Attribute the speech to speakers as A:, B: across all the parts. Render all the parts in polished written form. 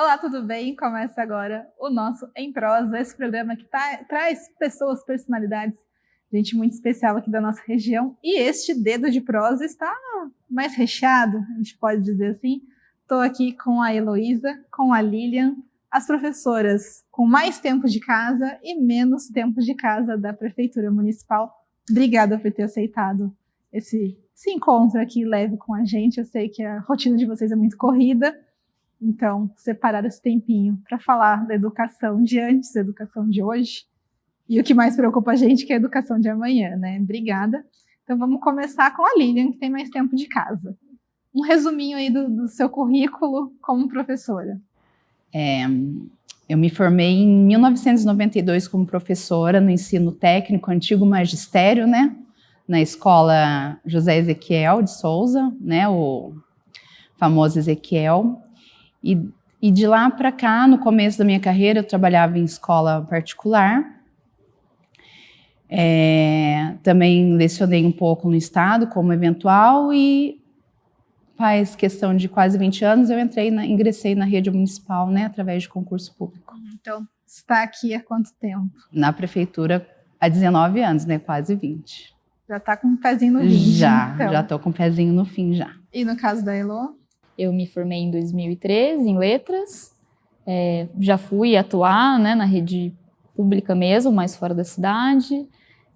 A: Olá, tudo bem? Começa agora o nosso Em Prosa, esse programa que traz pessoas, personalidades, gente muito especial aqui da nossa região. E este dedo de prosa está mais recheado, a gente pode dizer assim. Estou aqui com a Heloísa, com a Lilian, as professoras com mais tempo de casa e menos tempo de casa da Prefeitura Municipal. Obrigada por ter aceitado esse encontro aqui leve com a gente. Eu sei que a rotina de vocês é muito corrida. Então, separar esse tempinho para falar da educação de antes, da educação de hoje, e o que mais preocupa a gente, que é a educação de amanhã, né? Obrigada. Então, vamos começar com a Lilian, que tem mais tempo de casa. Um resuminho aí do seu currículo como professora.
B: Eu me formei em 1992 como professora no ensino técnico, antigo magistério, né? Na escola José Ezequiel de Souza, né? O famoso Ezequiel. E de lá para cá, no começo da minha carreira, eu trabalhava em escola particular. Também lecionei um pouco no estado, como eventual, e faz questão de quase 20 anos eu ingressei na rede municipal, né, através de concurso público.
A: Então, está aqui há quanto tempo?
B: Na prefeitura há 19 anos, né, quase 20.
A: Já está com um pezinho no fim.
B: Já estou com um pezinho no fim já.
A: E no caso da Elo?
C: Eu me formei em 2013 em letras, já fui atuar, né, na rede pública mesmo, mais fora da cidade.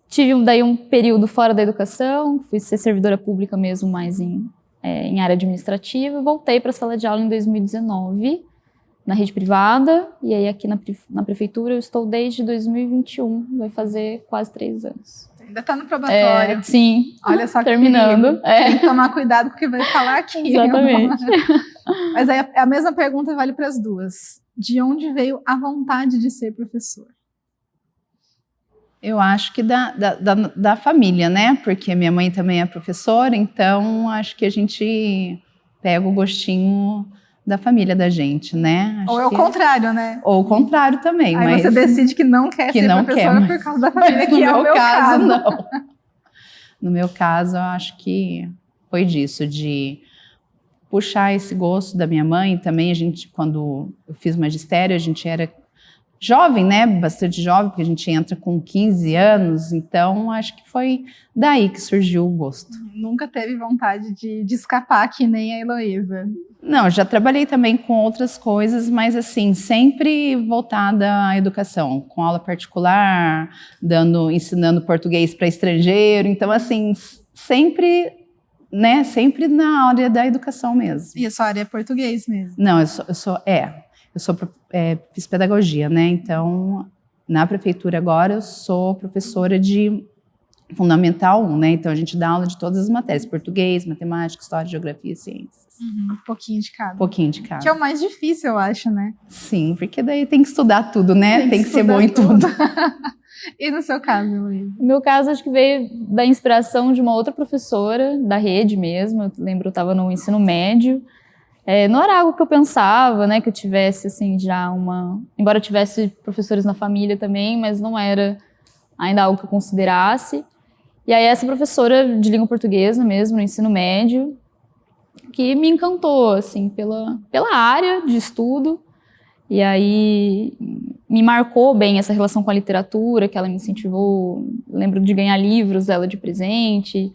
C: Tive daí um período fora da educação, fui ser servidora pública mesmo, mais em área administrativa. Voltei para a sala de aula em 2019, na rede privada, e aí aqui na prefeitura eu estou desde 2021, vai fazer quase 3 anos.
A: Ainda está no probatório.
C: Sim,
A: olha só que
C: terminando.
A: Tem que tomar cuidado com o que vai falar aqui.
C: Exatamente.
A: Mas aí a mesma pergunta vale para as duas. De onde veio a vontade de ser professor?
B: Eu acho que da família, né? Porque minha mãe também é professora, então acho que a gente pega o gostinho da família da gente, né?
A: Ou é o contrário, né?
B: Ou o contrário também.
A: Aí
B: mas
A: você decide que não quer ser professora por causa da família, que é o meu caso.
B: Não. No meu caso, eu acho que foi disso, de puxar esse gosto da minha mãe. Também a gente, quando eu fiz magistério, a gente era jovem, né? Bastante jovem, porque a gente entra com 15 anos. Então, acho que foi daí que surgiu o gosto.
A: Nunca teve vontade de escapar, que nem a Heloísa?
B: Não, já trabalhei também com outras coisas, mas assim, sempre voltada à educação, com aula particular, ensinando português para estrangeiro, então assim, sempre na área da educação mesmo.
A: E a sua área é português mesmo?
B: Não, fiz pedagogia, né, então na prefeitura agora eu sou professora de Fundamental 1, né, então a gente dá aula de todas as matérias, português, matemática, história, geografia e ciências.
A: Um pouquinho de cada.
B: Um pouquinho de cada.
A: Que é o mais difícil, eu acho, né?
B: Sim, porque daí tem que estudar tudo, né? Tem que ser bom em tudo.
A: E no seu caso, Luísa?
C: No meu caso, acho que veio da inspiração de uma outra professora da rede mesmo. Eu lembro, eu estava no ensino médio. Não era algo que eu pensava, né? Que eu tivesse, assim, já embora eu tivesse professores na família também, mas não era ainda algo que eu considerasse. E aí essa professora de língua portuguesa mesmo, no ensino médio, que me encantou, assim, pela área de estudo. E aí me marcou bem essa relação com a literatura, que ela me incentivou. Lembro de ganhar livros dela de presente.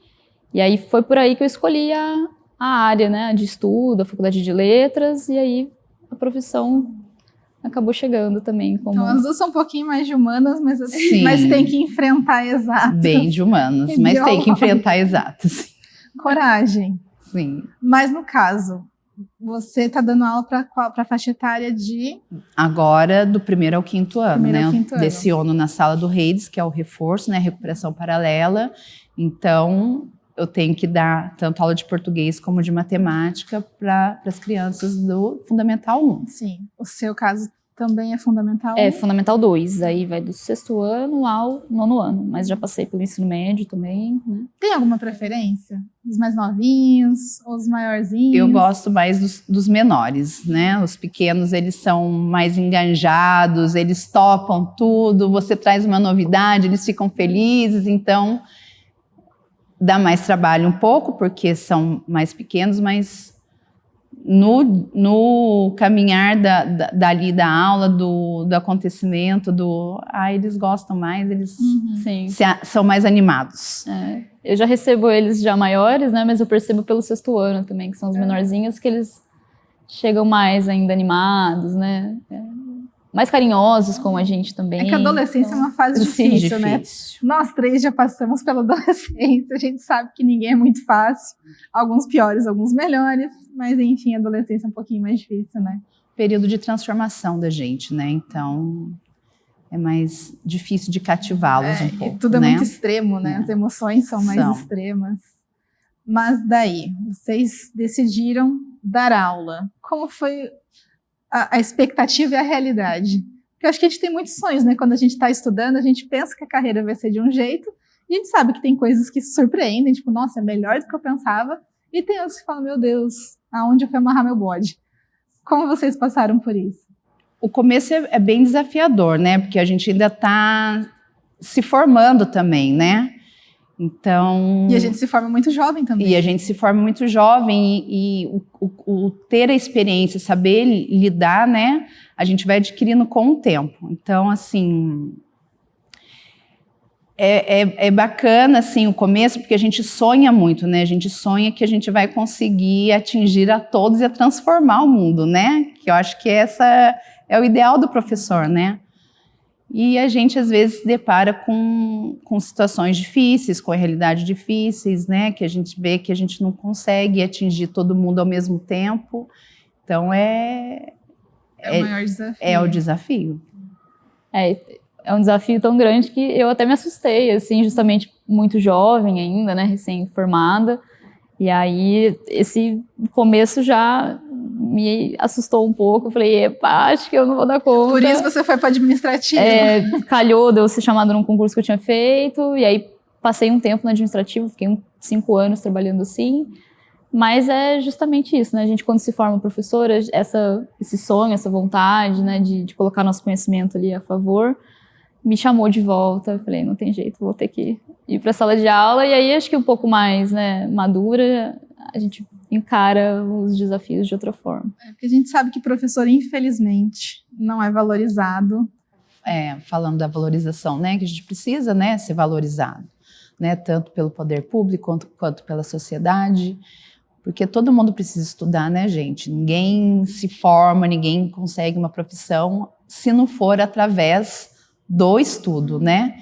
C: E aí foi por aí que eu escolhi a área, né, de estudo, a faculdade de letras, e aí a profissão acabou chegando também.
A: Então as duas são um pouquinho mais de humanas, mas tem que enfrentar exatas.
B: Bem de humanas, mas tem que enfrentar exatas.
A: Coragem.
B: Sim.
A: Mas no caso, você está dando aula para a faixa etária de...
B: Agora, do 1º ao 5º ano, né?
A: Ao 5º ano.
B: Leciono na sala do Reides, que é o reforço, né? Recuperação paralela. Então, eu tenho que dar tanto aula de português como de matemática para as crianças do Fundamental 1.
A: Sim. O seu caso também é Fundamental 1?
C: É, Fundamental 2. Aí vai do 6º ano ao 9º ano. Mas já passei pelo ensino médio também, né?
A: Tem alguma preferência? Os mais novinhos ou os maiorzinhos?
B: Eu gosto mais dos menores, né? Os pequenos, eles são mais engajados, eles topam tudo, você traz uma novidade, eles ficam felizes, então dá mais trabalho um pouco, porque são mais pequenos, mas no caminhar dali da aula, do acontecimento, eles gostam mais, eles são mais animados.
C: Eu já recebo eles já maiores, né, mas eu percebo pelo 6º ano também, que são os menorzinhos, que eles chegam mais ainda animados, né, mais carinhosos com a gente também.
A: É que a adolescência é uma fase difícil, né? Nós 3 já passamos pela adolescência, a gente sabe que ninguém é muito fácil, alguns piores, alguns melhores, mas enfim, a adolescência é um pouquinho mais difícil, né?
B: Período de transformação da gente, né? Então é mais difícil de cativá-los um pouco.
A: Tudo é muito extremo, né? As emoções são mais extremas. Mas daí, vocês decidiram dar aula. Como foi a expectativa e a realidade? Porque eu acho que a gente tem muitos sonhos, né? Quando a gente está estudando, a gente pensa que a carreira vai ser de um jeito, e a gente sabe que tem coisas que surpreendem, tipo, nossa, é melhor do que eu pensava, e tem outros que falam, meu Deus, aonde eu fui amarrar meu bode? Como vocês passaram por isso?
B: O começo é bem desafiador, né? Porque a gente ainda está se formando também, né? Então...
A: E a gente se forma muito jovem também.
B: E a gente se forma muito jovem e o ter a experiência, saber lidar, né? A gente vai adquirindo com o tempo. Então, assim... É bacana, assim, o começo, porque a gente sonha muito, né? A gente sonha que a gente vai conseguir atingir a todos e transformar o mundo, né? Que eu acho que essa é o ideal do professor, né? E a gente, às vezes, se depara com situações difíceis, com a realidade difíceis, né? Que a gente vê que a gente não consegue atingir todo mundo ao mesmo tempo. Então,
A: é o maior desafio.
B: É o desafio.
C: É um desafio tão grande que eu até me assustei, assim, justamente muito jovem ainda, né? Recém-formada. E aí, esse começo já me assustou um pouco. Eu falei, epa, acho que eu não vou dar conta.
A: Por isso você foi para administrativo.
C: Calhou de eu ser chamada num concurso que eu tinha feito. E aí, passei um tempo no administrativo. Fiquei 5 anos trabalhando assim. Mas é justamente isso, né? A gente, quando se forma professora, esse sonho, essa vontade, né? De colocar nosso conhecimento ali a favor, me chamou de volta. Eu falei, não tem jeito, vou ter que ir para a sala de aula. E aí, acho que um pouco mais, né, madura, a gente encara os desafios de outra forma.
A: Porque a gente sabe que professor, infelizmente, não é valorizado.
B: Falando da valorização, né, que a gente precisa, né, ser valorizado, né, tanto pelo poder público quanto pela sociedade, porque todo mundo precisa estudar, né, gente? Ninguém se forma, ninguém consegue uma profissão se não for através do estudo, né?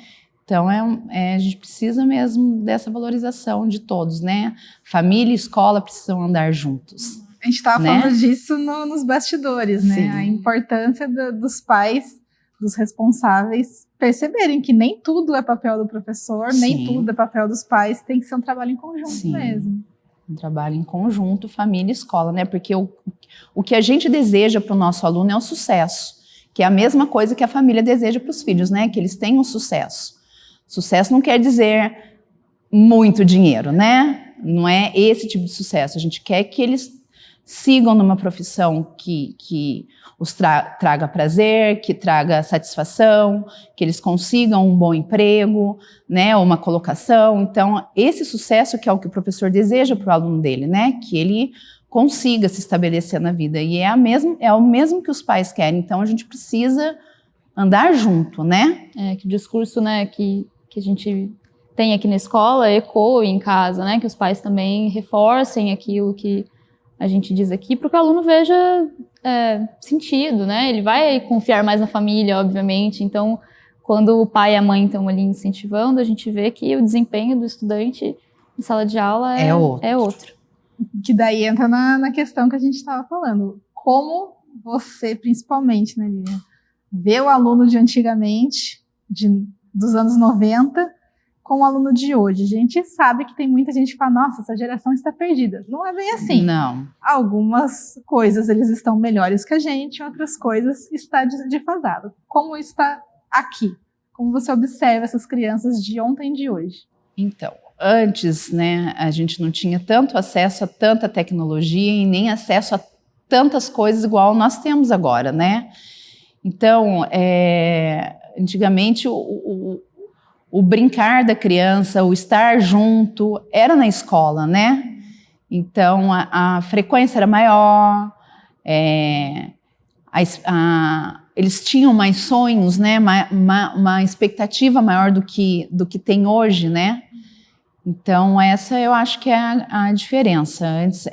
B: Então, a gente precisa mesmo dessa valorização de todos, né? Família e escola precisam andar juntos.
A: A gente estava falando disso nos bastidores, né? Sim. A importância dos pais, dos responsáveis, perceberem que nem tudo é papel do professor, nem tudo é papel dos pais, tem que ser um trabalho em conjunto mesmo.
B: Um trabalho em conjunto, família e escola, né? Porque o que a gente deseja para o nosso aluno é o sucesso, que é a mesma coisa que a família deseja para os filhos, né? Que eles tenham sucesso. Sucesso não quer dizer muito dinheiro, né? Não é esse tipo de sucesso. A gente quer que eles sigam numa profissão que os traga prazer, que traga satisfação, que eles consigam um bom emprego, né? Uma colocação. Então, esse sucesso que é o que o professor deseja para o aluno dele, né? Que ele consiga se estabelecer na vida. E é o mesmo que os pais querem. Então, a gente precisa andar junto, né?
C: Que o discurso, né, que a gente tem aqui na escola ecoe em casa, né? Que os pais também reforcem aquilo que a gente diz aqui, para que o aluno veja sentido, né? Ele vai confiar mais na família, obviamente. Então, quando o pai e a mãe estão ali incentivando, a gente vê que o desempenho do estudante em sala de aula é outro.
A: Que daí entra na questão que a gente estava falando. Como você, principalmente, né, Lilian, vê o aluno de antigamente, dos anos 90, com o aluno de hoje? A gente sabe que tem muita gente que fala, nossa, essa geração está perdida. Não é bem assim.
B: Não.
A: Algumas coisas eles estão melhores que a gente, outras coisas está defasado. Como está aqui? Como você observa essas crianças de ontem e de hoje?
B: Então, antes, né, a gente não tinha tanto acesso a tanta tecnologia e nem acesso a tantas coisas igual nós temos agora, né? Então, antigamente, o brincar da criança, o estar junto, era na escola, né? Então, a frequência era maior, eles tinham mais sonhos, né? Uma expectativa maior do que tem hoje, né? Então, essa eu acho que é a diferença. Antes,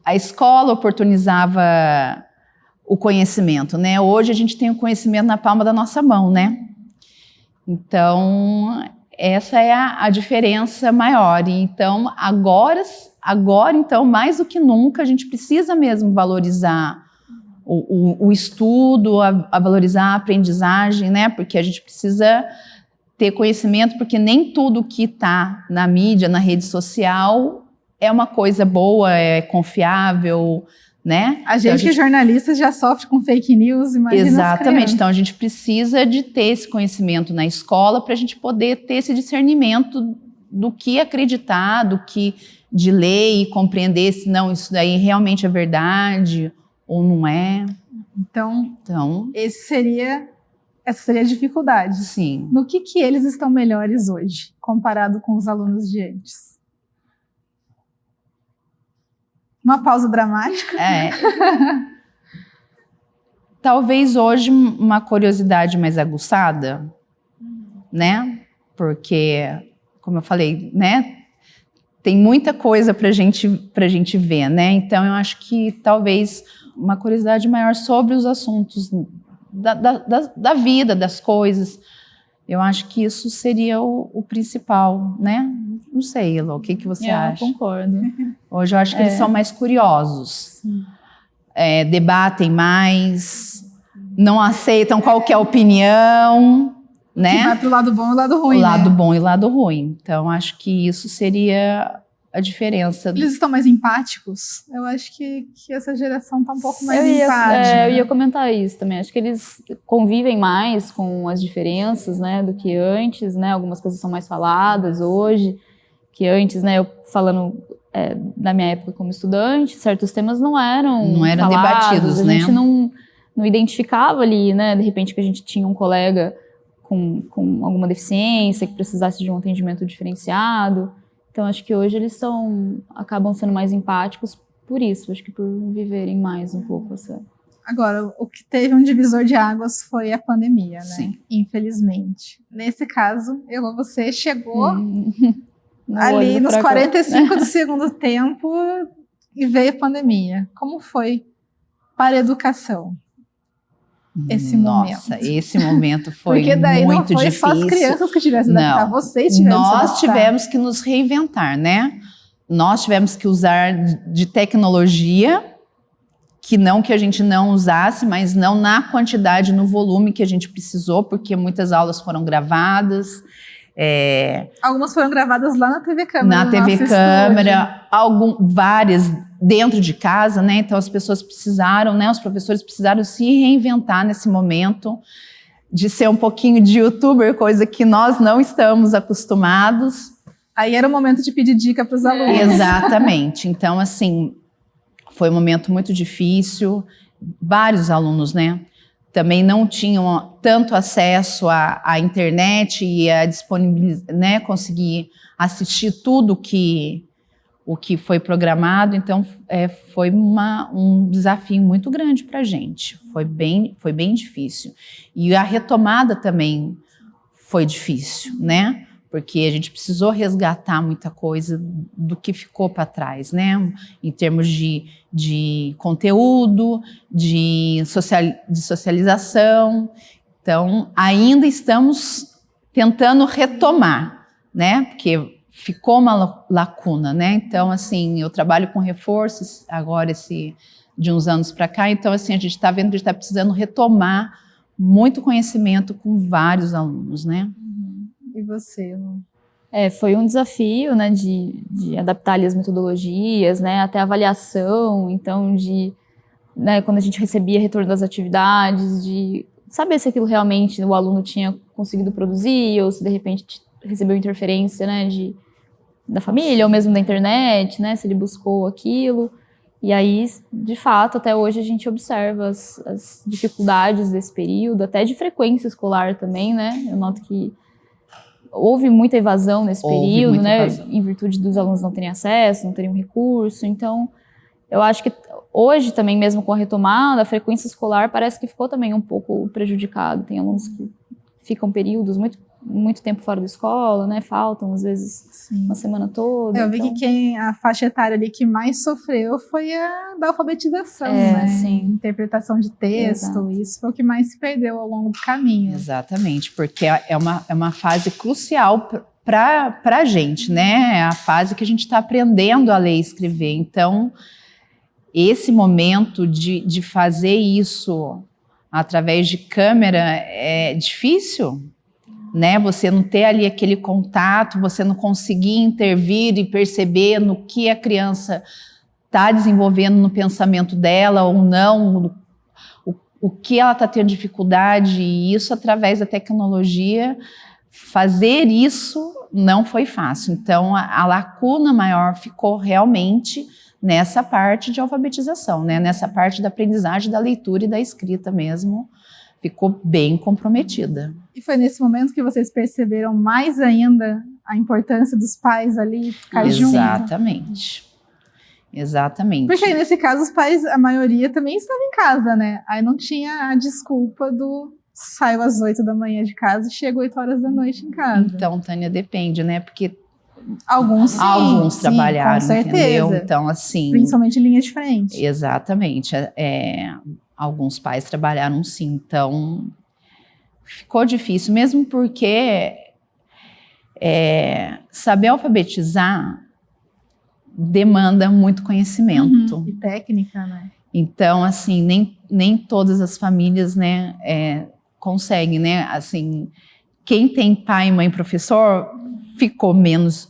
B: a escola oportunizava o conhecimento, né? Hoje a gente tem o conhecimento na palma da nossa mão, né? Então, essa é a diferença maior. E então, agora, então, mais do que nunca, a gente precisa mesmo valorizar o estudo, a valorizar a aprendizagem, né? Porque a gente precisa ter conhecimento, porque nem tudo que está na mídia, na rede social, é uma coisa boa, é confiável, né?
A: A gente que é jornalista já sofre com fake news, imagina.
B: Exatamente, então a gente precisa de ter esse conhecimento na escola para a gente poder ter esse discernimento do que acreditar, de ler e compreender se não, isso daí realmente é verdade ou não é.
A: Então essa seria a dificuldade.
B: Sim.
A: No que eles estão melhores hoje, comparado com os alunos de antes? Uma pausa dramática.
B: Talvez hoje uma curiosidade mais aguçada, né? Porque, como eu falei, né? Tem muita coisa pra gente ver, né? Então, eu acho que talvez uma curiosidade maior sobre os assuntos da vida, das coisas. Eu acho que isso seria o principal, né? Não sei, Elô, o que você acha?
C: Eu concordo.
B: Hoje eu acho que eles são mais curiosos, debatem mais, não aceitam qualquer opinião, né?
A: Que vai pro lado bom e o lado ruim,
B: o lado bom e o lado ruim. Então, acho que isso seria a diferença.
A: Eles estão mais empáticos? Eu acho que essa geração está um pouco mais empática.
C: Eu ia comentar isso também. Acho que eles convivem mais com as diferenças, né, do que antes, né? Algumas coisas são mais faladas hoje que antes, né? Eu falando da minha época como estudante, certos temas não eram falados,
B: debatidos,
C: a gente não identificava ali, né? De repente que a gente tinha um colega com alguma deficiência que precisasse de um atendimento diferenciado. Então, acho que hoje eles acabam sendo mais empáticos por isso, acho que por viverem mais um pouco essa...
A: Agora, o que teve um divisor de águas foi a pandemia, né?
B: Sim.
A: Infelizmente. Nesse caso, você chegou ali nos 45 do segundo tempo e veio a pandemia. Como foi para a educação? Esse
B: momento foi
A: porque daí
B: muito
A: não foi
B: difícil.
A: Só as crianças que tivessem que adaptar, vocês tiveram que se adaptar.
B: Nós tivemos que nos reinventar, né? Nós tivemos que usar de tecnologia, que a gente não usasse, mas não na quantidade, no volume que a gente precisou, porque muitas aulas foram gravadas.
A: Algumas foram gravadas lá na TV Câmara.
B: Na TV Câmara, várias dentro de casa, né? Então as pessoas precisaram, né? Os professores precisaram se reinventar nesse momento, de ser um pouquinho de youtuber, coisa que nós não estamos acostumados.
A: Aí era o momento de pedir dica para os alunos.
B: Exatamente. Então, assim, foi um momento muito difícil. Vários alunos, né? Também não tinham tanto acesso à internet e a disponibilidade, né? Conseguir assistir tudo o que foi programado, então foi um desafio muito grande para a gente, foi bem difícil. E a retomada também foi difícil, né? Porque a gente precisou resgatar muita coisa do que ficou para trás, né? Em termos de conteúdo, de socialização. Então, ainda estamos tentando retomar, né? Porque ficou uma lacuna, né? Então, assim, eu trabalho com reforços agora de uns anos para cá, então, assim, a gente está vendo que a gente está precisando retomar muito conhecimento com vários alunos, né?
A: E você, Lu?
C: Foi um desafio, né, de adaptar ali as metodologias, né, até a avaliação, então, né, quando a gente recebia retorno das atividades, de saber se aquilo realmente o aluno tinha conseguido produzir, ou se de repente recebeu interferência, né, da família, ou mesmo da internet, né, se ele buscou aquilo. E aí, de fato, até hoje a gente observa as dificuldades desse período, até de frequência escolar também, né, eu noto que houve muita evasão nesse período,
B: muita
C: né?
B: evasão.
C: Em virtude dos alunos não terem acesso, não terem um recurso. Então, eu acho que hoje também, mesmo com a retomada, a frequência escolar parece que ficou também um pouco prejudicado. Tem alunos que ficam períodos muito tempo fora da escola, né? Faltam, às vezes, uma semana toda.
A: Eu vi
C: então...
A: que a faixa etária ali que mais sofreu foi a da alfabetização, né?
C: Sim.
A: Interpretação de texto,
C: Exato.
A: Isso foi o que mais se perdeu ao longo do caminho.
B: Exatamente, porque é uma fase crucial para a gente, né? É a fase que a gente está aprendendo a ler e escrever. Então, esse momento de fazer isso através de câmera é difícil, né? Você não ter ali aquele contato, você não conseguir intervir e perceber no que a criança está desenvolvendo no pensamento dela ou não, o que ela está tendo dificuldade, e isso através da tecnologia. Fazer isso não foi fácil. Então, a lacuna maior ficou realmente nessa parte de alfabetização, né? Nessa parte da aprendizagem da leitura e da escrita mesmo, ficou bem comprometida.
A: E foi nesse momento que vocês perceberam mais ainda a importância dos pais ali ficar junto?
B: Exatamente.
A: Porque aí, nesse caso, os pais, a maioria também estava em casa, né? Aí não tinha a desculpa do saio às 8 da manhã de casa e chego 8 horas da noite em casa.
B: Então, Tânia, depende, né? Porque
A: alguns
B: trabalharam,
A: com certeza.
B: Entendeu? Então, assim...
A: Principalmente em linha de frente.
B: Exatamente. Alguns pais trabalharam sim, então ficou difícil, mesmo porque saber alfabetizar demanda muito conhecimento.
A: E técnica, né?
B: Então, assim, nem todas as famílias, né, conseguem, né? Assim, quem tem pai e mãe professor ficou menos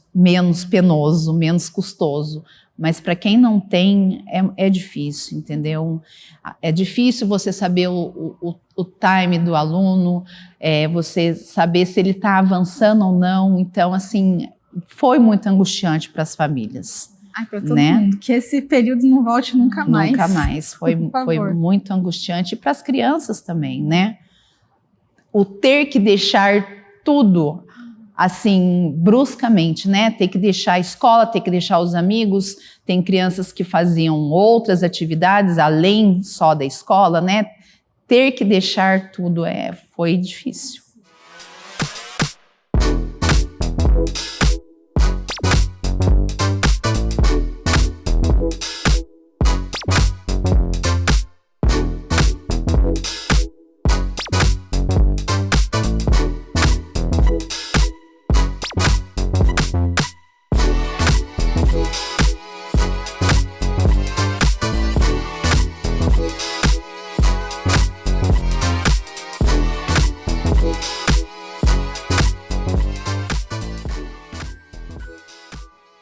B: penoso, menos custoso. Mas para quem não tem, é difícil, entendeu? É difícil você saber o time do aluno, você saber se ele está avançando ou não. Então, assim, foi muito angustiante para as famílias.
A: Para todo mundo. Que esse período não volte nunca mais.
B: Nunca mais. Foi muito angustiante. E para as crianças também, né? O ter que deixar tudo assim, bruscamente, né? Ter que deixar a escola, ter que deixar os amigos. Tem crianças que faziam outras atividades além só da escola, né? Ter que deixar tudo foi difícil.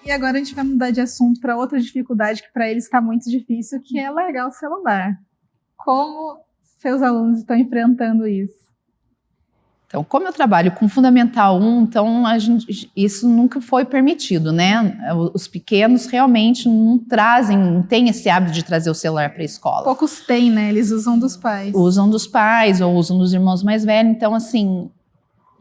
A: E agora a gente vai mudar de assunto para outra dificuldade que para eles está muito difícil, que é largar o celular. Como seus alunos estão enfrentando isso?
B: Então, como eu trabalho com Fundamental 1, então isso nunca foi permitido, né? Os pequenos realmente não têm esse hábito de trazer o celular para a escola.
A: Poucos têm, né? Eles usam dos pais.
B: Usam dos pais ou usam dos irmãos mais velhos. Então, assim,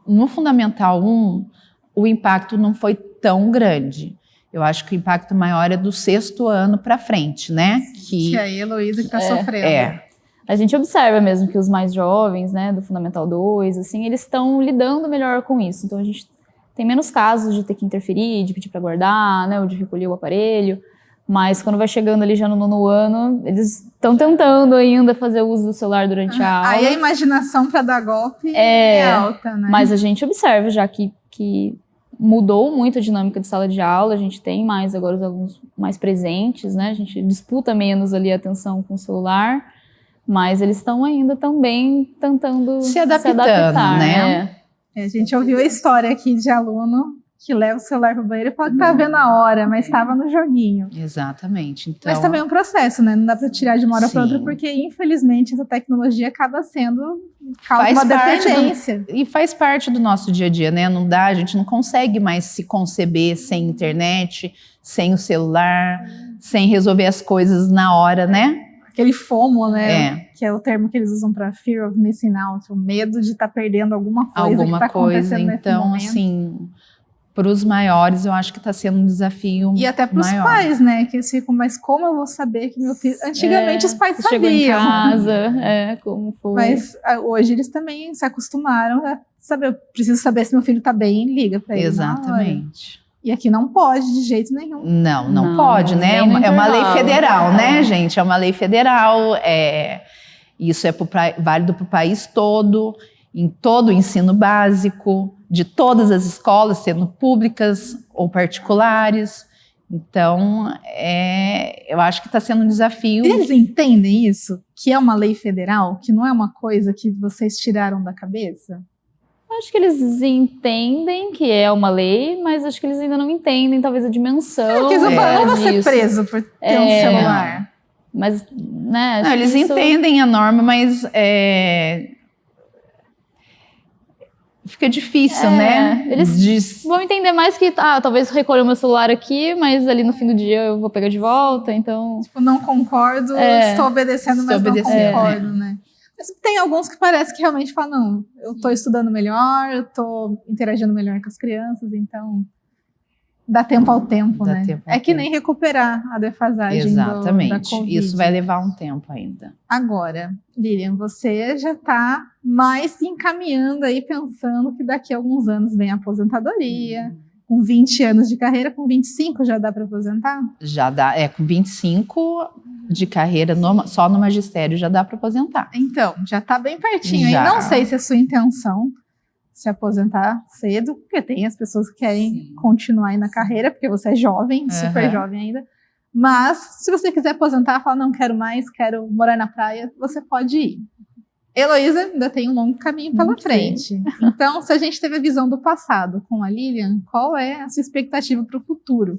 B: no Fundamental 1, o impacto não foi tão grande. Eu acho que o impacto maior é do 6º ano para frente, né?
A: Que é a Heloísa que está sofrendo.
C: A gente observa mesmo que os mais jovens, né, do Fundamental 2, assim, eles estão lidando melhor com isso. Então, a gente tem menos casos de ter que interferir, de pedir para guardar, né, ou de recolher o aparelho. Mas quando vai chegando ali já no 9º ano, eles estão tentando ainda fazer uso do celular durante a aula.
A: Aí a imaginação para dar golpe é alta, né?
C: Mas a gente observa já que mudou muito a dinâmica de sala de aula, a gente tem mais agora os alunos mais presentes, né? A gente disputa menos ali a atenção com o celular, mas eles estão ainda também tentando
B: se adaptar,
C: né?
A: A gente ouviu a história aqui de aluno que leva o celular para o banheiro e fala que tá vendo a hora, mas estava no joguinho.
B: Exatamente. Então,
A: mas também é um processo, né? Não dá para tirar de uma hora para outra, porque infelizmente essa tecnologia acaba sendo uma dependência.
B: E faz parte do nosso dia a dia, né? Não dá, a gente não consegue mais se conceber sem internet, sem o celular, sem resolver as coisas na hora, né?
A: aquele FOMO, né?
B: É.
A: Que é o termo que eles usam para fear of missing out, o medo de estar perdendo alguma coisa que está acontecendo nesse
B: então,
A: momento.
B: assim, para os maiores, eu acho que está sendo um desafio
A: E até para os
B: maior.
A: pais, né? Que eles ficam, mas como eu vou saber que meu filho... Antigamente os pais
C: você chegou em
A: sabiam.
C: casa, como foi.
A: Mas hoje eles também se acostumaram a saber. Eu preciso saber se meu filho tá bem, liga pra ele na hora.
B: Exatamente.
A: E aqui não pode de jeito nenhum.
B: Não pode, né?
C: nem no
B: É uma lei
C: intervalo.
B: federal, né, gente? É uma lei federal. Isso é válido para o país todo, em todo o ensino básico, de todas as escolas, sendo públicas ou particulares. Então, eu acho que está sendo um desafio.
A: Eles entendem isso? Que é uma lei federal? Que não é uma coisa que vocês tiraram da cabeça?
C: Acho que eles entendem que é uma lei, mas acho que eles ainda não entendem, talvez, a dimensão.
A: Porque eles vão falar, não vou ser
C: disso.
A: preso por ter um celular.
C: Mas, né, acho
B: Não, eles
C: que isso...
B: entendem a norma, mas fica difícil, né?
C: Eles vão entender mais que, talvez recolher o meu celular aqui, mas ali no fim do dia eu vou pegar de volta, então...
A: Tipo, não concordo, estou obedecendo, mas não concordo, né? Mas tem alguns que parece que realmente falam, não, eu estou estudando melhor, eu estou interagindo melhor com as crianças, então dá tempo ao tempo,
B: Dá
A: né?
B: tempo ao
A: Que
B: tempo.
A: nem recuperar a defasagem
B: Exatamente.
A: da Covid.
B: Isso vai levar um tempo ainda.
A: Agora, Lilian, você já está mais se encaminhando aí, pensando que daqui a alguns anos vem a aposentadoria, com 20 anos de carreira, com 25 já dá para aposentar?
B: Já dá, com 25 de carreira, só no magistério já dá para aposentar.
A: Então, já está bem pertinho.
B: Já.
A: Aí não sei se é sua intenção se aposentar cedo, porque tem as pessoas que querem continuar aí na carreira, porque você é jovem, super jovem ainda. Mas, se você quiser aposentar, falar, não quero mais, quero morar na praia, você pode ir. Heloísa ainda tem um longo caminho pela frente. Então, se a gente teve a visão do passado com a Lilian, qual é a sua expectativa para o futuro?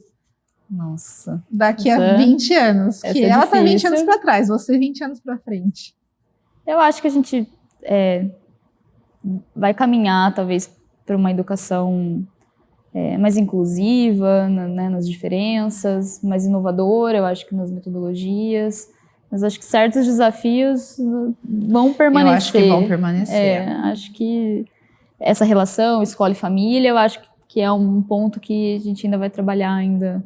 C: Nossa.
A: Daqui a 20 anos. Que ela está 20
C: difícil.
A: anos para trás, você 20 anos para frente.
C: Eu acho que a gente vai caminhar, talvez, para uma educação mais inclusiva, né, nas diferenças, mais inovadora, eu acho que nas metodologias. Mas acho que certos desafios vão permanecer.
B: Eu acho que vão permanecer.
C: Acho que essa relação escola e família, eu acho que é um ponto que a gente ainda vai trabalhar ainda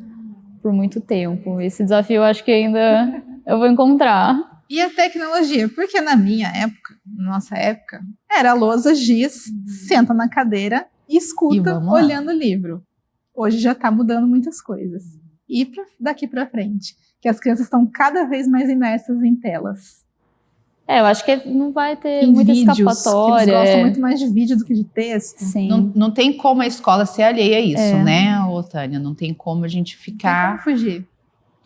C: por muito tempo. Esse desafio eu acho que ainda eu vou encontrar.
A: E a tecnologia? Porque na minha época, nossa época, era lousa, giz, senta na cadeira e escuta olhando o livro. Hoje já está mudando muitas coisas. E daqui para frente? Que as crianças estão cada vez mais imersas em telas.
C: Eu acho que não vai ter
A: em
C: muita
A: vídeos,
C: escapatória.
A: Eles gostam muito mais de vídeo do que de texto.
C: Sim.
B: Não tem como a escola ser alheia a isso, né, Tânia? Não tem como a gente ficar...
A: Não tem como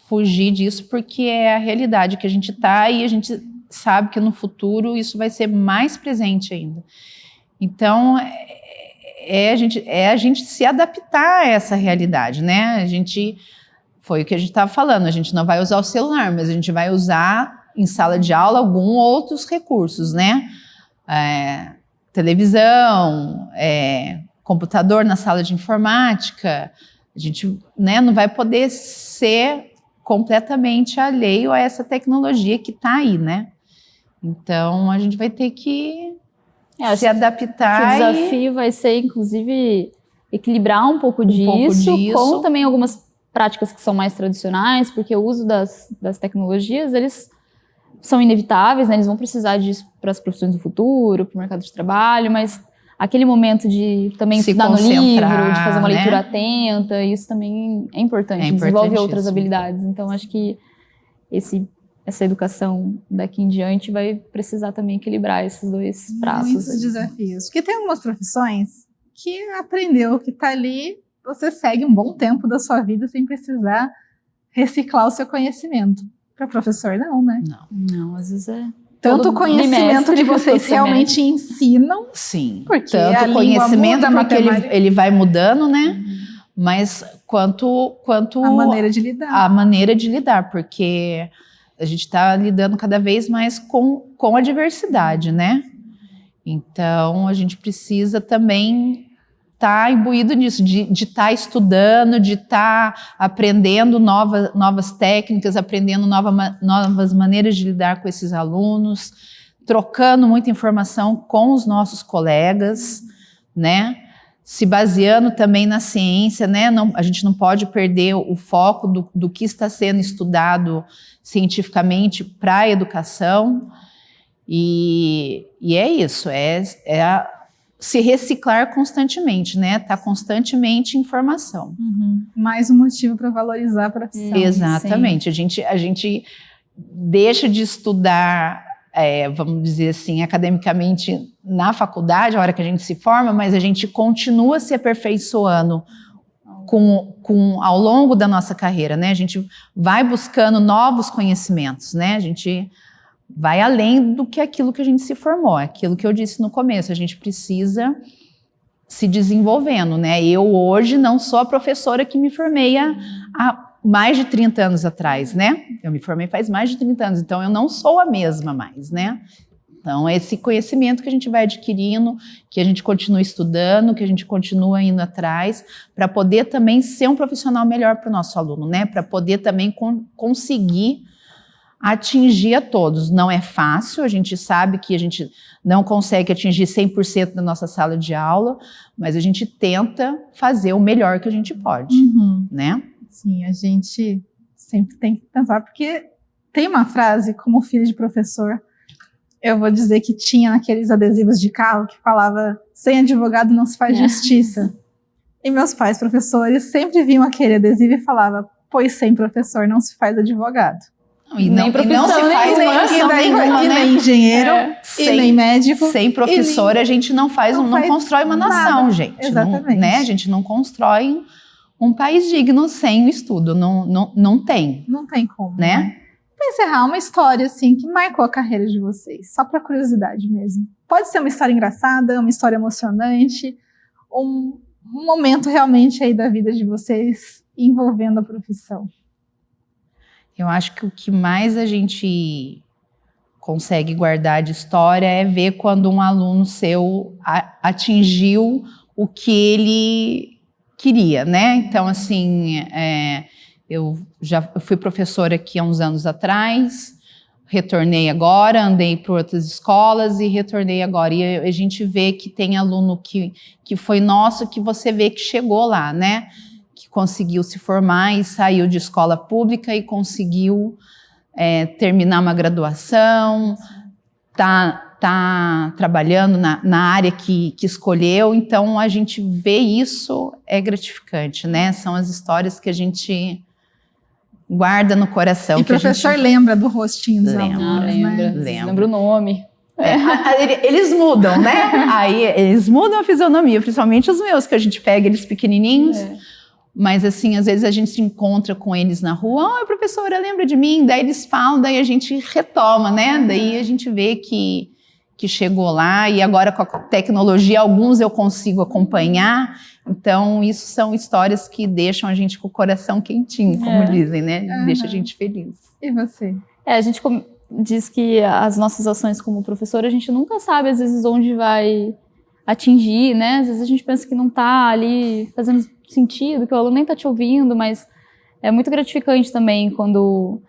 B: fugir disso, porque é a realidade que a gente está e a gente sabe que no futuro isso vai ser mais presente ainda. Então, a gente se adaptar a essa realidade, né? Foi o que a gente estava falando, a gente não vai usar o celular, mas a gente vai usar em sala de aula alguns outros recursos, né? Televisão, computador na sala de informática. A gente, né, não vai poder ser completamente alheio a essa tecnologia que está aí, né? Então, a gente vai ter que se adaptar.
C: O desafio vai ser, inclusive, equilibrar um pouco disso com também algumas práticas que são mais tradicionais, porque o uso das tecnologias, eles são inevitáveis, né? Eles vão precisar disso para as profissões do futuro, para o mercado de trabalho, mas aquele momento de também estudar no livro, de fazer uma leitura atenta, isso também é importante, desenvolve outras habilidades. Então, acho que essa educação daqui em diante vai precisar também equilibrar esses dois pratos.
A: Muitos desafios. Porque tem algumas profissões que aprendeu que está ali, você segue um bom tempo da sua vida sem precisar reciclar o seu conhecimento. Para professor, não, né?
C: Não, às vezes
A: tanto o conhecimento que vocês realmente ensinam.
B: Sim,
A: porque
B: tanto o conhecimento porque ele vai mudando, né? Mas quanto
A: a maneira de lidar.
B: A maneira de lidar, porque a gente está lidando cada vez mais com a diversidade, né? Então, a gente precisa também tá imbuído nisso, de estar estudando, de estar aprendendo novas técnicas, aprendendo novas maneiras de lidar com esses alunos, trocando muita informação com os nossos colegas, né? Se baseando também na ciência, né? A gente não pode perder o foco do que está sendo estudado cientificamente para a educação. E é isso, se reciclar constantemente, né? Tá constantemente em formação.
A: Mais um motivo para valorizar a profissão.
B: Exatamente. A gente deixa de estudar, vamos dizer assim, academicamente na faculdade, a hora que a gente se forma, mas a gente continua se aperfeiçoando ao longo da nossa carreira, né? A gente vai buscando novos conhecimentos, né? A gente vai além do que aquilo que a gente se formou, aquilo que eu disse no começo, a gente precisa se desenvolvendo, né? Eu hoje não sou a professora que me formei há mais de 30 anos atrás, né? Eu me formei faz mais de 30 anos, então eu não sou a mesma mais, né? Então, esse conhecimento que a gente vai adquirindo, que a gente continua estudando, que a gente continua indo atrás, para poder também ser um profissional melhor para o nosso aluno, né? Para poder também conseguir atingir a todos. Não é fácil, a gente sabe que a gente não consegue atingir 100% da nossa sala de aula, mas a gente tenta fazer o melhor que a gente pode, né?
A: Sim, a gente sempre tem que pensar, porque tem uma frase, como filho de professor, eu vou dizer que tinha naqueles adesivos de carro que falava: sem advogado não se faz justiça. E meus pais, professores, sempre viam aquele adesivo e falavam: pois sem professor não se faz advogado.
B: E não se faz profissão nenhuma,
A: e
B: né?
A: nem engenheiro, e nem médico.
B: Sem professor a gente não constrói uma nação, gente.
A: Exatamente.
B: Né? A gente não constrói um país digno sem o estudo, não tem.
A: Não tem como,
B: né?
A: Para encerrar, uma história assim que marcou a carreira de vocês, só para curiosidade mesmo. Pode ser uma história engraçada, uma história emocionante, um momento realmente aí da vida de vocês envolvendo a profissão.
B: Eu acho que o que mais a gente consegue guardar de história é ver quando um aluno seu atingiu o que ele queria, né? Então, assim, eu fui professora aqui há uns anos atrás, retornei agora, andei por outras escolas e retornei agora. E a gente vê que tem aluno que foi nosso, que você vê que chegou lá, né? Que conseguiu se formar e saiu de escola pública e conseguiu terminar uma graduação, tá trabalhando na área que escolheu. Então, a gente vê isso, é gratificante, né? São as histórias que a gente guarda no coração.
A: E o professor lembra do rostinho dos alunos, né?
C: Lembra o nome.
B: Eles mudam, né? Aí eles mudam a fisionomia, principalmente os meus, que a gente pega eles pequenininhos. Mas, assim, às vezes a gente se encontra com eles na rua. Professora, lembra de mim? Daí eles falam, daí a gente retoma, né? Daí a gente vê que chegou lá. E agora, com a tecnologia, alguns eu consigo acompanhar. Então, isso são histórias que deixam a gente com o coração quentinho, como dizem, né? Deixa a gente feliz.
A: E você?
C: A gente diz que as nossas ações como professora, a gente nunca sabe, às vezes, onde vai atingir, né? Às vezes a gente pensa que não está ali fazendo sentido, que o aluno nem está te ouvindo, mas é muito gratificante também quando...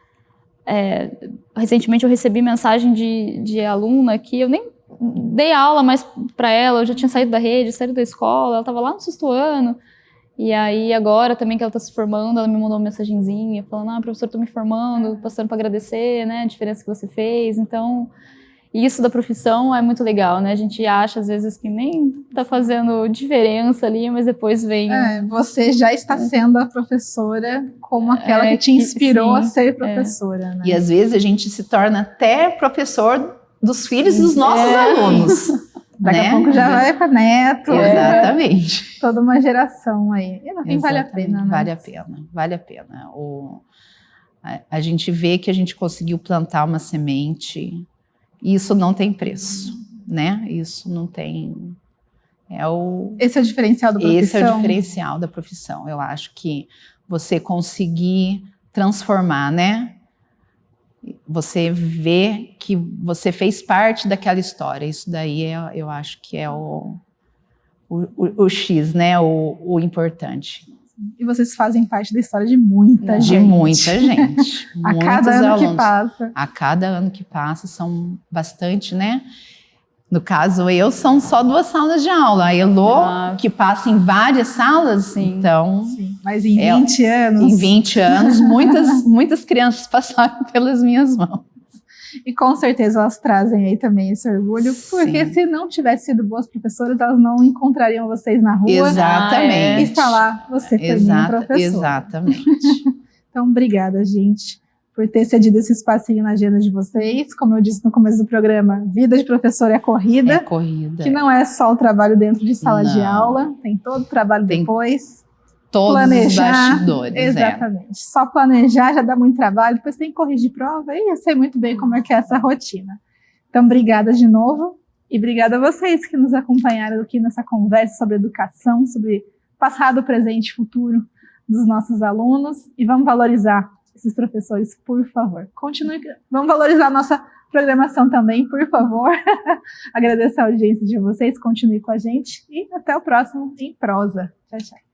C: recentemente eu recebi mensagem de aluna que eu nem dei aula mais para ela, eu já tinha saído da rede, saído da escola, ela estava lá no 6º ano, e aí agora também que ela está se formando, ela me mandou uma mensagenzinha falando: professor, estou me formando, passando para agradecer, né, a diferença que você fez. Então, isso da profissão é muito legal, né? A gente acha, às vezes, que nem tá fazendo diferença ali, mas depois vem...
A: você já está sendo a professora como aquela que te inspirou a ser professora, né?
B: E, às vezes, a gente se torna até professor dos filhos dos nossos alunos.
A: Daqui a pouco já vai para neto.
B: Exatamente.
A: Toda uma geração aí. E no fim vale a pena, né?
B: Vale a pena. A gente vê que a gente conseguiu plantar uma semente... Isso não tem preço, né? Isso não tem...
A: Esse é o diferencial da profissão?
B: Esse é o diferencial da profissão. Eu acho que você conseguir transformar, né? Você vê que você fez parte daquela história. Isso daí eu acho que é o o X, né? O importante.
A: E vocês fazem parte da história de muita gente.
B: De muita gente.
A: A cada ano
B: alunos.
A: que passa.
B: A cada ano que passa são bastante, né? No caso, eu são só 2 salas de aula. A Elô, que passa em várias salas,
C: Sim.
B: então...
A: Sim, mas em 20 anos...
B: Em 20 anos, muitas crianças passaram pelas minhas mãos.
A: E com certeza elas trazem aí também esse orgulho, porque se não tivesse sido boas professoras, elas não encontrariam vocês na rua.
B: Exatamente.
A: E falar, você foi minha professora.
B: Exatamente.
A: Então, obrigada, gente, por ter cedido esse espacinho na agenda de vocês. Como eu disse no começo do programa, vida de professor é corrida.
B: É corrida.
A: Que não é só o trabalho dentro de sala de aula, tem todo o trabalho depois.
B: Todos
A: planejar,
B: os bastidores.
A: Exatamente. Só planejar já dá muito trabalho, depois tem que corrigir prova, e eu sei muito bem como é que é essa rotina. Então, obrigada de novo, e obrigada a vocês que nos acompanharam aqui nessa conversa sobre educação, sobre passado, presente e futuro dos nossos alunos, e vamos valorizar esses professores, por favor. Continue, vamos valorizar a nossa programação também, por favor. Agradeço a audiência de vocês, continue com a gente, e até o próximo Em Prosa. Tchau, tchau.